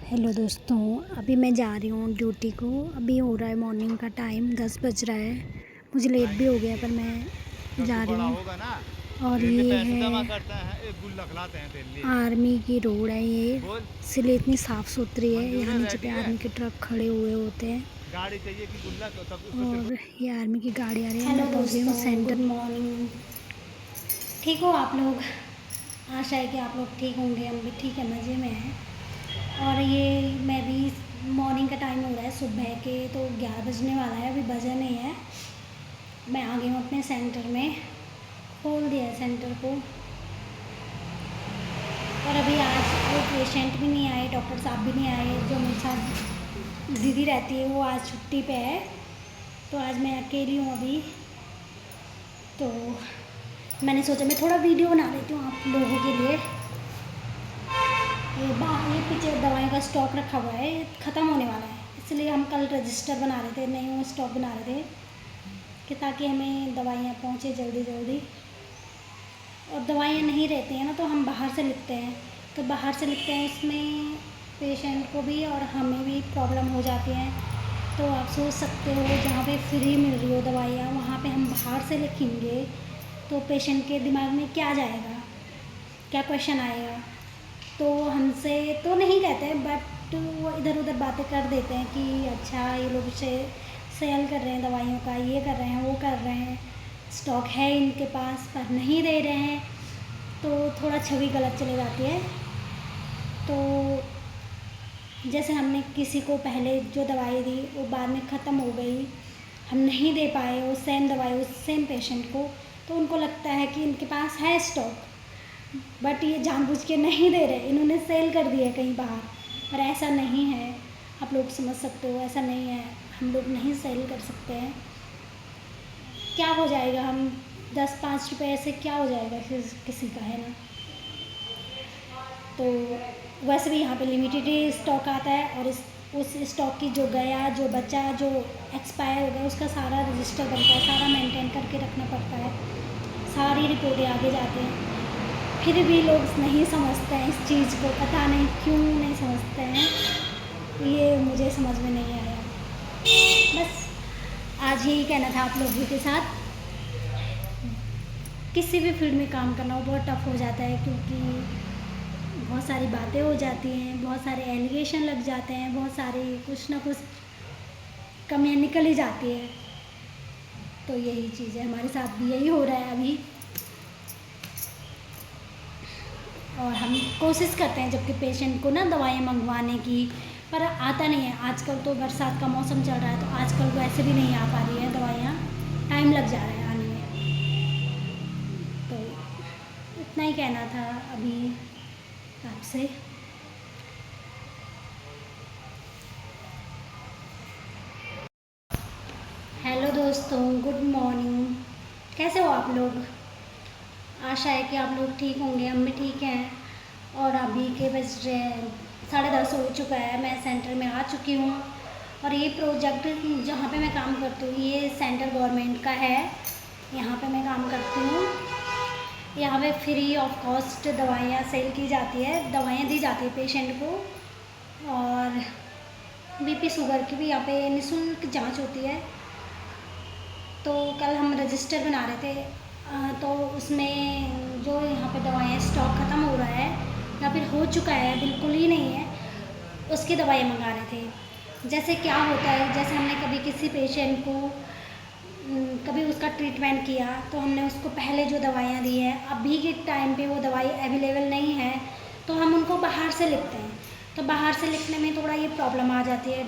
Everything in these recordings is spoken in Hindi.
हेलो दोस्तों, अभी मैं जा रही हूँ ड्यूटी को। अभी हो रहा है मॉर्निंग का टाइम, 10 बज रहा है। मुझे लेट भी हो गया पर मैं जा रही हूँ। और ये है आर्मी की रोड है, ये इसलिए इतनी साफ़ सुथरी है। यहाँ नीचे पे आर्मी के ट्रक खड़े हुए होते हैं गाड़ी चाहिए कि गुल्ला और ये आर्मी की गाड़ी आ रही है। हेलो मैं पहुँच गई हूँ दोस्तों, सेंटर। Good morning. ठीक हो आप लोग? आशा है कि आप लोग ठीक होंगे। हम भी ठीक है, मज़े में हैं। और ये मैं भी मॉर्निंग का टाइम हो रहा है सुबह के, तो 11 बजने वाला है, अभी बजा नहीं है। मैं आ गई हूँ अपने सेंटर में, खोल दिया है सेंटर को। और अभी आज कोई पेशेंट भी नहीं आए, डॉक्टर साहब भी नहीं आए। जो मेरे साथ दीदी रहती है वो आज छुट्टी पे है, तो आज मैं अकेली हूँ अभी। तो मैंने सोचा मैं थोड़ा वीडियो बना लेती हूँ आप लोगों के लिए। ये पीछे दवाई का स्टॉक रखा हुआ है, ख़त्म होने वाला है, इसलिए हम कल रजिस्टर बना रहे थे, नहीं वो स्टॉक बना रहे थे कि ताकि हमें दवाइयाँ पहुँचे जल्दी जल्दी। और दवाइयाँ नहीं रहती हैं ना, तो हम बाहर से लिखते हैं, तो बाहर से लिखते हैं, उसमें पेशेंट को भी और हमें भी प्रॉब्लम हो जाती है। तो आप सोच सकते हो, जहाँ पे फ्री मिल रही हो दवाइयाँ, वहाँ पे हम बाहर से लिखेंगे तो पेशेंट के दिमाग में क्या जाएगा, क्या क्वेश्चन आएगा। तो हमसे तो नहीं कहते, बट वो इधर उधर बातें कर देते हैं कि अच्छा ये लोग से सेल कर रहे हैं दवाइयों का, ये कर रहे हैं, वो कर रहे हैं, स्टॉक है इनके पास पर नहीं दे रहे हैं। तो थोड़ा छवि गलत चली जाती है। तो जैसे हमने किसी को पहले जो दवाई दी वो बाद में ख़त्म हो गई, हम नहीं दे पाए वो सेम दवाई उस सेम पेशेंट को, तो उनको लगता है कि इनके पास है स्टॉक, बट ये जानबूझ के नहीं दे रहे, इन्होंने सेल कर दिया कहीं बाहर। पर ऐसा नहीं है, आप लोग समझ सकते हो, ऐसा नहीं है। हम लोग नहीं सेल कर सकते हैं। क्या हो जाएगा, हम 10-5 रुपये से क्या हो जाएगा किसी का, है ना। तो वैसे भी यहाँ पे लिमिटेड ही स्टॉक आता है, और उस स्टॉक की जो गया, जो बचा, जो एक्सपायर हो गया, उसका सारा रजिस्टर बनता है, सारा मेंटेन करके रखना पड़ता है, सारी रिपोर्टें आगे जाते हैं। फिर भी लोग नहीं समझते हैं इस चीज़ को, पता नहीं क्यों नहीं समझते हैं, ये मुझे समझ में नहीं आया। बस आज यही कहना था आप लोगों के साथ। किसी भी फील्ड में काम करना वो बहुत टफ हो जाता है, क्योंकि बहुत सारी बातें हो जाती हैं, बहुत सारे एलिगेशन लग जाते हैं, बहुत सारे कुछ ना कुछ कमियाँ निकल ही जाती है। तो यही चीज़ है, हमारे साथ भी यही हो रहा है अभी। और हम कोशिश करते हैं जबकि पेशेंट को ना दवाइयाँ मंगवाने की, पर आता नहीं है। आजकल तो बरसात का मौसम चल रहा है, तो आजकल वैसे भी नहीं आ पा रही है दवाइयाँ, टाइम लग जा रहा है आने में। तो इतना ही कहना था अभी आपसे। हेलो दोस्तों, गुड मॉर्निंग। कैसे हो आप लोग? आशा है कि आप लोग ठीक होंगे, हम भी ठीक हैं। और अभी के बज रहे हैं 10:30 हो चुका है, मैं सेंटर में आ चुकी हूँ। और ये प्रोजेक्ट जहाँ पे मैं काम करती हूँ, ये सेंट्रल गवर्नमेंट का है, यहाँ पे मैं काम करती हूँ। यहाँ पे फ्री ऑफ कॉस्ट दवाइयाँ सेल की जाती है, दवाइयाँ दी जाती है पेशेंट को। और बीपी शुगर की भी यहाँ पे निःशुल्क जांच होती है। तो कल हम रजिस्टर बना रहे थे, तो उसमें जो यहाँ पे दवाइयाँ स्टॉक ख़त्म हो रहा है या फिर हो चुका है, बिल्कुल ही नहीं है, उसकी दवाइयाँ मंगा रहे थे। जैसे क्या होता है, जैसे हमने कभी किसी पेशेंट को कभी उसका ट्रीटमेंट किया, तो हमने उसको पहले जो दवाइयाँ दी है, अभी के टाइम पे वो दवाई अवेलेबल नहीं है, तो हम उनको बाहर से लिखते हैं। तो बाहर से लिखने में थोड़ा ये प्रॉब्लम आ जाती है।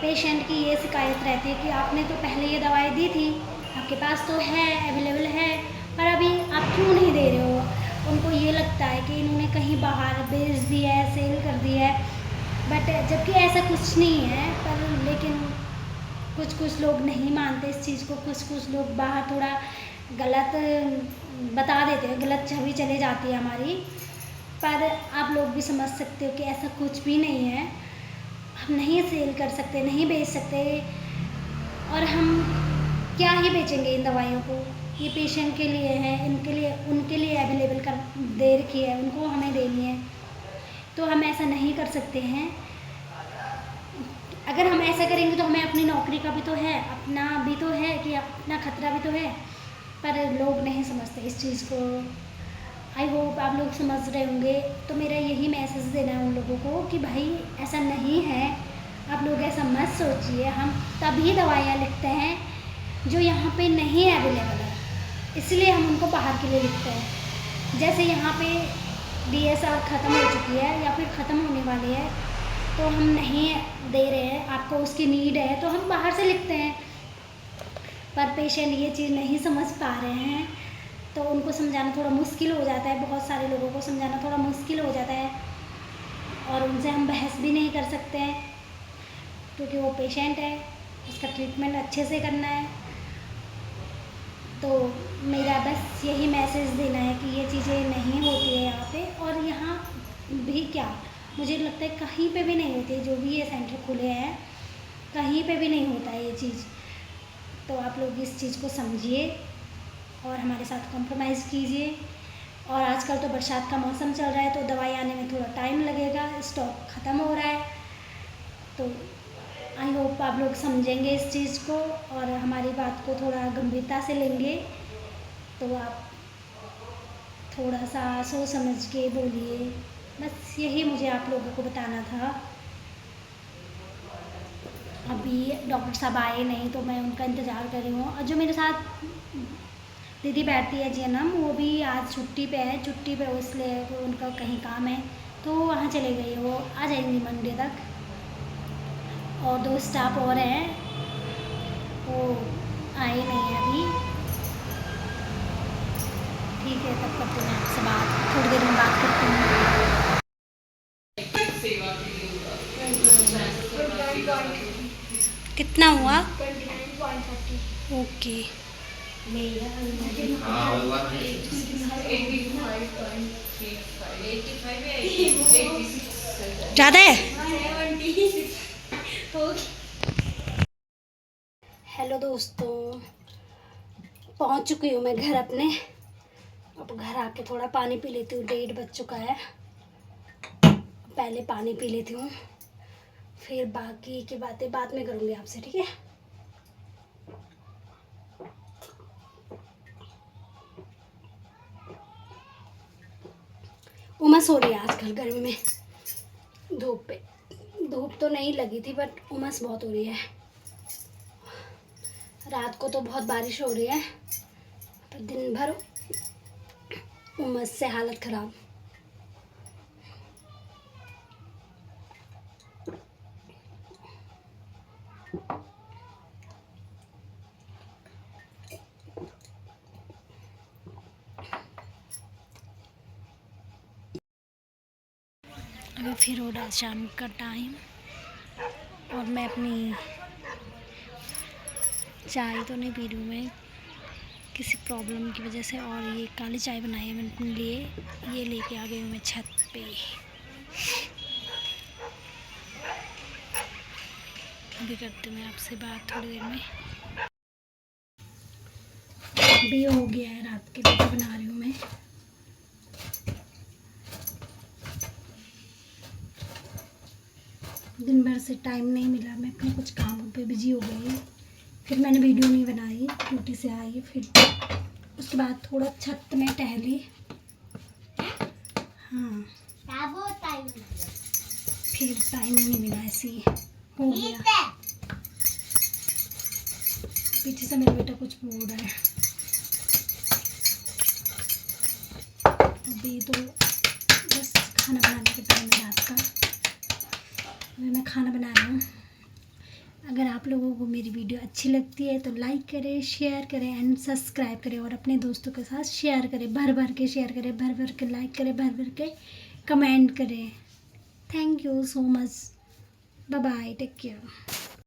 पेशेंट की ये शिकायत रहती है कि आपने तो पहले ये दवाई दी थी, आपके पास तो है, अवेलेबल है, पर अभी आप क्यों नहीं दे रहे हो। उनको ये लगता है कि इन्होंने कहीं बाहर बेच दी है, सेल कर दी है, बट जबकि ऐसा कुछ नहीं है। पर लेकिन कुछ लोग नहीं मानते इस चीज़ को, कुछ लोग बाहर थोड़ा गलत बता देते हैं, गलत छवि चले जाती है हमारी। पर आप लोग भी समझ सकते हो कि ऐसा कुछ भी नहीं है, हम नहीं सेल कर सकते, नहीं बेच सकते। और हम क्या ही बेचेंगे इन दवाइयों को, ये पेशेंट के लिए है, इनके लिए, उनके लिए अवेलेबल कर दे रखी है, उनको हमें देनी है। तो हम हम ऐसा नहीं कर सकते हैं। अगर हम ऐसा करेंगे तो हमें अपनी नौकरी का भी तो है, अपना भी तो है कि अपना खतरा भी तो है, पर लोग नहीं समझते इस चीज़ को। आई होप आप लोग समझ रहे होंगे। तो मेरा यही मैसेज देना है उन लोगों को कि भाई ऐसा नहीं है, आप लोग ऐसा मत सोचिए। हम तभी दवाइयाँ लिखते हैं जो यहाँ पे नहीं अवेलेबल है, इसलिए हम उनको बाहर के लिए लिखते हैं। जैसे यहाँ पे DSR ख़त्म हो चुकी है या फिर ख़त्म होने वाली है, तो हम नहीं दे रहे हैं, आपको उसकी नीड है तो हम बाहर से लिखते हैं। पर पेशेंट ये चीज़ नहीं समझ पा रहे हैं, तो उनको समझाना थोड़ा मुश्किल हो जाता है। बहुत सारे लोगों को समझाना थोड़ा मुश्किल हो जाता है, और उनसे हम बहस भी नहीं कर सकते हैं, क्योंकि वो पेशेंट है, उसका ट्रीटमेंट अच्छे से करना है। तो मेरा बस यही मैसेज देना है कि ये चीज़ें नहीं होती है यहाँ पे, और यहाँ भी क्या, मुझे लगता है कहीं पे भी नहीं होती है। जो भी ये सेंटर खुले हैं कहीं पे भी नहीं होता है ये चीज़। तो आप लोग इस चीज़ को समझिए और हमारे साथ कॉम्प्रोमाइज़ कीजिए। और आजकल तो बरसात का मौसम चल रहा है, तो दवाई आने में थोड़ा टाइम लगेगा, स्टॉक ख़त्म हो रहा है। तो आई होप आप लोग समझेंगे इस चीज़ को और हमारी बात को थोड़ा गंभीरता से लेंगे। तो आप थोड़ा सा सोच समझ के बोलिए। बस यही मुझे आप लोगों को बताना था। अभी डॉक्टर साहब आए नहीं, तो मैं उनका इंतज़ार कर रही हूँ। और जो मेरे साथ दीदी बैठती है जीएनएम, वो भी आज छुट्टी पे है। छुट्टी पे इसलिए उनका कहीं काम है, तो वहाँ चले गई। वो आ जाएंगी मंडे तक। और 2 स्टाफ और हैं, वो आए नहीं हैं अभी। ठीक है, तब करते हैं आपसे बात, थोड़ी देर में बात करती हूँ। कितना हुआ? 29.30। ओके। ज़्यादा है? हेलो दोस्तों, पहुंच चुकी हूँ मैं घर अपने। अब घर आके थोड़ा पानी पी लेती हूँ, 1:30 बज चुका है। पहले पानी पी लेती हूँ, फिर बाकी की बातें बाद में करूँगी आपसे, ठीक है? उमस हो रही है आजकल गर्मी में। धूप तो नहीं लगी थी, बट उमस बहुत हो रही है। रात को तो बहुत बारिश हो रही है, पर दिन भर उमस से हालत ख़राब। अभी फिर हो रहा शाम का टाइम, और मैं अपनी चाय तो नहीं पी रही हूँ मैं, किसी प्रॉब्लम की वजह से। और ये काली चाय बनाई है मैंने अपने लिए, ये लेके आ गई हूँ मैं छत पे। अभी करते हैं आपसे बात थोड़ी देर में। अभी हो गया है रात के, रोटी बना रही हूँ मैं। दिन भर से टाइम नहीं मिला, मैं अपने कुछ कामों पे बिजी हो गई। फिर मैंने वीडियो नहीं बनाई, ड्यूटी से आई, फिर उसके बाद थोड़ा छत में टहली। हाँ, फिर टाइम नहीं मिला, ऐसे ही हो गया। पीछे से मेरा बेटा कुछ बोल रहा है। अभी तो बस खाना बनाने का टाइम है रात का। अभी मैं खाना बना रही हूँ। अगर आप लोगों को मेरी वीडियो अच्छी लगती है तो लाइक करें, शेयर करें एंड सब्सक्राइब करें, और अपने दोस्तों के साथ शेयर करें, भर भर के शेयर करें, भर भर के लाइक करें, भर भर के कमेंट करें। Thank you so much, bye bye, take care.